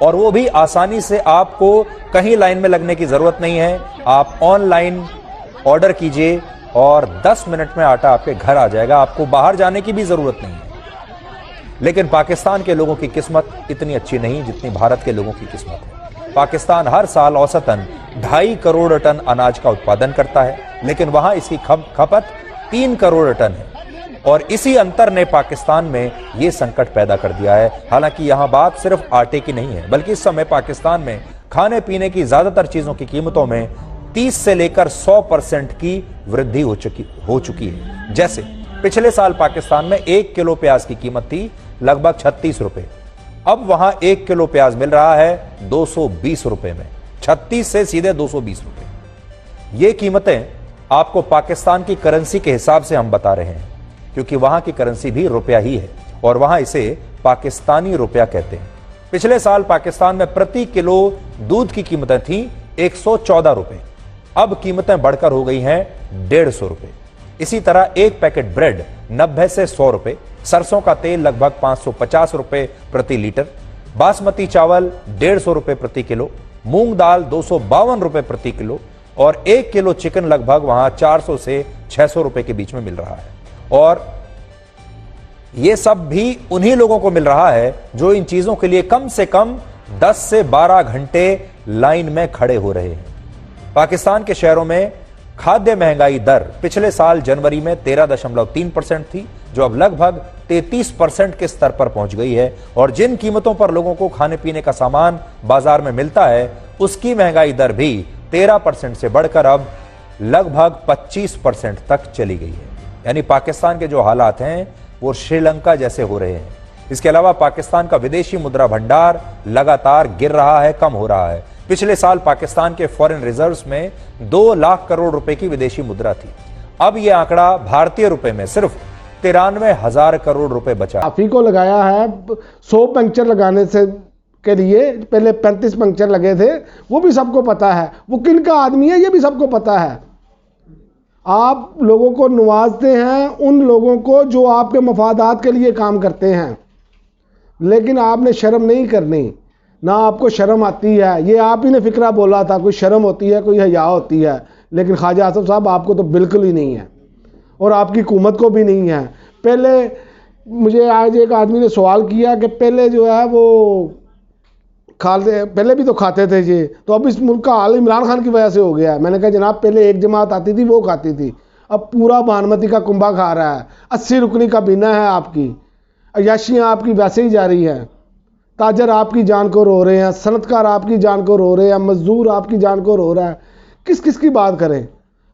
اور وہ بھی آسانی سے. آپ کو کہیں لائن میں لگنے کی ضرورت نہیں ہے. آپ آن لائن آرڈر کیجئے اور 10 منٹ میں آٹا آپ کے گھر آ جائے گا. آپ کو باہر جانے کی بھی ضرورت نہیں ہے. لیکن پاکستان کے لوگوں کی قسمت اتنی اچھی نہیں جتنی بھارت کے لوگوں کی قسمت ہے. پاکستان ہر سال اوسطاً 2.5 کروڑ ٹن اناج کا اتپادن کرتا ہے، لیکن وہاں اس کی کھپت 3 کروڑ ٹن ہے. اور اسی انتر نے پاکستان میں یہ سنکٹ پیدا کر دیا ہے. حالانکہ یہاں بات صرف آٹے کی نہیں ہے، بلکہ اس سمے پاکستان میں کھانے پینے کی زیادہ تر چیزوں کی قیمتوں میں 30 سے لے کر 100% کی وردھی ہو چکی ہے. جیسے پچھلے سال پاکستان میں 1 کلو پیاز کی قیمت تھی لگ بھگ 36 روپے. اب وہاں 1 کلو پیاز مل رہا ہے 220 روپے میں. 36 سے سیدھے 220 روپے. یہ قیمتیں آپ کو پاکستان کی کرنسی کے حساب سے ہم بتا رہے ہیں، کیونکہ وہاں کی کرنسی بھی روپیہ ہی ہے اور وہاں اسے پاکستانی روپیہ کہتے ہیں. پچھلے سال پاکستان میں پرتی کلو دودھ کی قیمتیں تھیں 114 روپے. اب قیمتیں بڑھ کر ہو گئی ہیں 150 روپے. اسی طرح ایک پیکٹ بریڈ 90 سے 100 روپے. سرسوں کا تیل لگ بھگ 550 روپے پرتی لیٹر. باسمتی چاول 150 روپے پرتی کلو. مونگ دال 252 روپے پرتی کلو. اور 1 کلو چکن لگ بھگ وہاں 400 سے 600 روپے کے بیچ میں مل رہا ہے. اور یہ سب بھی انہی لوگوں کو مل رہا ہے جو ان چیزوں کے لیے کم سے کم 10 سے 12 گھنٹے لائن میں کھڑے ہو رہے ہیں. پاکستان کے شہروں میں کھادیہ مہنگائی در پچھلے سال جنوری میں 13.3% تھی، جو اب لگ بھگ 33% کے سطر پر پہنچ گئی ہے. اور جن قیمتوں پر لوگوں کو کھانے پینے کا سامان بازار میں ملتا ہے اس کی مہنگائی در بھی 13% سے بڑھ کر اب لگ بھگ 25% تک چلی گئی ہے. یعنی پاکستان کے جو حالات ہیں وہ شری لنکا جیسے ہو رہے ہیں. اس کے علاوہ پاکستان کا ودیشی مدرا بھنڈار لگاتار گر رہا ہے، کم ہو رہا ہے. پچھلے سال پاکستان کے فورن ریزروز میں 2 لاکھ کروڑ روپے کی ودیشی مدرا تھی. اب یہ آنکڑا بھارتی روپے میں صرف 93,000 کروڑ روپے بچا. کافی کو لگایا ہے 100 پنکچر لگانے سے کے لیے پہلے 35 پنکچر لگے تھے. وہ بھی سب کو پتا ہے وہ کن کا آدمی ہے، یہ بھی سب کو پتا ہے. آپ لوگوں کو نوازتے ہیں، ان لوگوں کو جو آپ کے مفادات کے لیے کام کرتے ہیں، لیکن آپ نے شرم نہیں کرنی، نہ آپ کو شرم آتی ہے. یہ آپ ہی نے فکرہ بولا تھا کوئی شرم ہوتی ہے، کوئی حیا ہوتی ہے، لیکن خواجہ آصف صاحب آپ کو تو بالکل ہی نہیں ہے اور آپ کی حکومت کو بھی نہیں ہے. پہلے مجھے آج ایک آدمی نے سوال کیا کہ پہلے جو ہے وہ پہلے بھی تو کھاتے تھے یہ، تو اب اس ملک کا حال عمران خان کی وجہ سے ہو گیا ہے. میں نے کہا جناب پہلے ایک جماعت آتی تھی وہ کھاتی تھی، اب پورا بانمتی کا کنبہ کھا رہا ہے. 80 رکنی کا بینہ ہے آپ کی، عیاشیاں آپ کی ویسے ہی جاری ہیں. تاجر آپ کی جان کو رو رہے ہیں، صنعتکار آپ کی جان کو رو رہے ہیں، مزدور آپ کی جان کو رو رہا ہے. کس کس کی بات کریں؟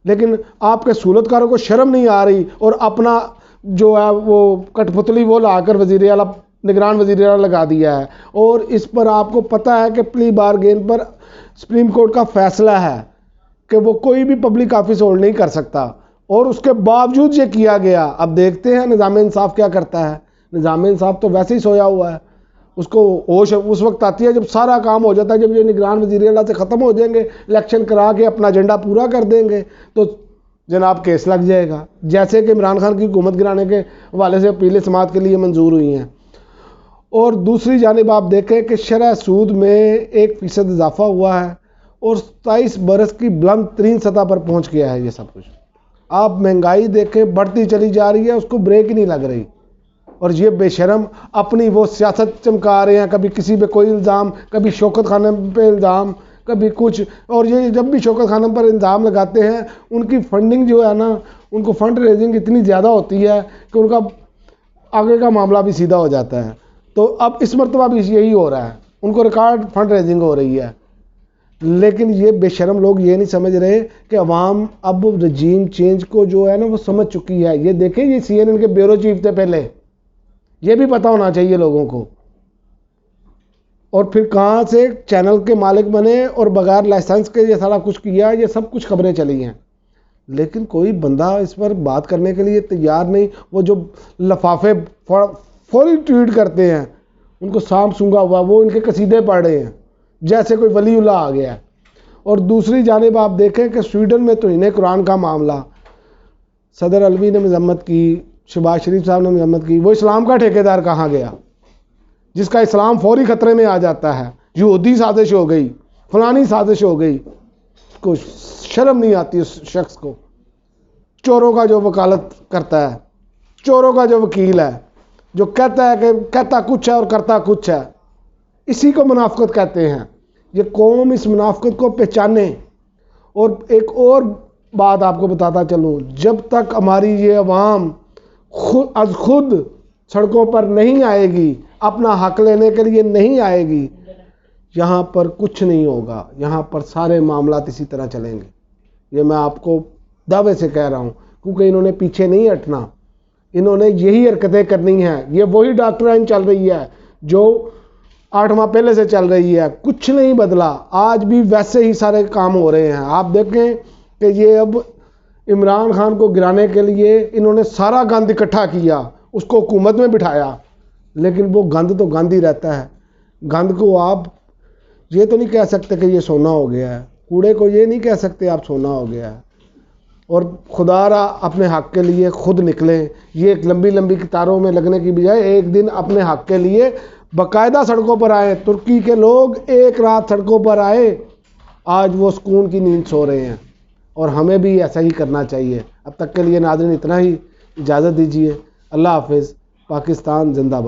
لیکن آپ کے سہولتکاروں کو شرم نہیں آ رہی اور اپنا جو ہے وہ کٹ پتلی وہ لا کر وزیر اعلیٰ نگران وزیر اعلیٰ لگا دیا ہے. اور اس پر آپ کو پتہ ہے کہ پلی بارگین پر سپریم کورٹ کا فیصلہ ہے کہ وہ کوئی بھی پبلک آفس ہولڈ نہیں کر سکتا، اور اس کے باوجود یہ کیا گیا. اب دیکھتے ہیں نظام انصاف کیا کرتا ہے. نظام انصاف تو ویسے ہی سویا ہوا ہے. اس کو ہوش اس وقت آتی ہے جب سارا کام ہو جاتا ہے، جب یہ نگران وزیر اعلیٰ سے ختم ہو جائیں گے، الیکشن کرا کے اپنا ایجنڈا پورا کر دیں گے تو جناب کیس لگ جائے گا. جیسے کہ عمران خان کی حکومت گرانے کے حوالے سے اپیلیں سماعت کے لیے منظور ہوئی ہیں. اور دوسری جانب آپ دیکھیں کہ شرح سود میں 1% اضافہ ہوا ہے اور 27 برس کی بلند ترین سطح پر پہنچ گیا ہے یہ سب کچھ. آپ مہنگائی دیکھیں بڑھتی چلی جا رہی ہے، اس کو بریک ہی نہیں لگ رہی. اور یہ بے شرم اپنی وہ سیاست چمکا رہے ہیں، کبھی کسی پہ کوئی الزام، کبھی شوکت خانم پہ الزام، کبھی کچھ. اور یہ جب بھی شوکت خانم پر الزام لگاتے ہیں ان کی فنڈنگ جو ہے نا، ان کو فنڈ ریزنگ اتنی زیادہ ہوتی ہے کہ ان کا آگے کا معاملہ بھی سیدھا ہو جاتا ہے. تو اب اس مرتبہ بھی یہی ہو رہا ہے، ان کو ریکارڈ فنڈ ریزنگ ہو رہی ہے. لیکن یہ بے شرم لوگ یہ نہیں سمجھ رہے کہ عوام اب رجیم چینج کو جو ہے نا وہ سمجھ چکی ہے. یہ دیکھیں یہ CNN کے بیورو چیف تھے پہلے، یہ بھی پتہ ہونا چاہیے لوگوں کو. اور پھر کہاں سے چینل کے مالک بنے اور بغیر لائسنس کے یہ سارا کچھ کیا، یہ سب کچھ خبریں چلی ہیں. لیکن کوئی بندہ اس پر بات کرنے کے لیے تیار نہیں. وہ جو لفافے فوری ٹویٹ کرتے ہیں ان کو سانپ سونگا ہوا، وہ ان کے قصیدے پڑھ رہے ہیں جیسے کوئی ولی اللہ آ گیا ہے. اور دوسری جانب آپ دیکھیں کہ سویڈن میں توہین قرآن کا معاملہ، صدر علوی نے مذمت کی، شہباز شریف صاحب نے مذمت کی. وہ اسلام کا ٹھیکیدار کہاں گیا جس کا اسلام فوری خطرے میں آ جاتا ہے؟ یہودی سازش ہو گئی، فلانی سازش ہو گئی، کو شرم نہیں آتی اس شخص کو، چوروں کا جو وکالت کرتا ہے، چوروں کا جو وکیل ہے، جو کہتا ہے کہ کہتا کچھ ہے اور کرتا کچھ ہے، اسی کو منافقت کہتے ہیں۔ یہ قوم اس منافقت کو پہچانے۔ اور ایک اور بات آپ کو بتاتا چلوں، جب تک ہماری یہ عوام خود سڑکوں پر نہیں آئے گی، اپنا حق لینے کے لیے نہیں آئے گی، یہاں پر کچھ نہیں ہوگا، یہاں پر سارے معاملات اسی طرح چلیں گے۔ یہ میں آپ کو دعوے سے کہہ رہا ہوں، کیونکہ انہوں نے پیچھے نہیں ہٹنا، انہوں نے یہی حرکتیں کرنی ہیں۔ یہ وہی ڈاکٹرائن چل رہی ہے جو 8 ماہ پہلے سے چل رہی ہے، کچھ نہیں بدلا، آج بھی ویسے ہی سارے کام ہو رہے ہیں۔ آپ دیکھیں کہ یہ اب عمران خان کو گرانے کے لیے انہوں نے سارا گند اکٹھا کیا، اس کو حکومت میں بٹھایا، لیکن وہ گند تو گند ہی رہتا ہے۔ گند کو آپ یہ تو نہیں کہہ سکتے کہ یہ سونا ہو گیا ہے، کوڑے کو یہ نہیں کہہ سکتے آپ سونا ہو گیا ہے۔ اور خدا را اپنے حق کے لیے خود نکلیں، یہ ایک لمبی لمبی قطاروں میں لگنے کی بجائے ایک دن اپنے حق کے لیے باقاعدہ سڑکوں پر آئے۔ ترکی کے لوگ ایک رات سڑکوں پر آئے، آج وہ سکون کی نیند سو رہے ہیں، اور ہمیں بھی ایسا ہی کرنا چاہیے۔ اب تک کے لیے ناظرین اتنا ہی، اجازت دیجیے، اللہ حافظ، پاکستان زندہ باد۔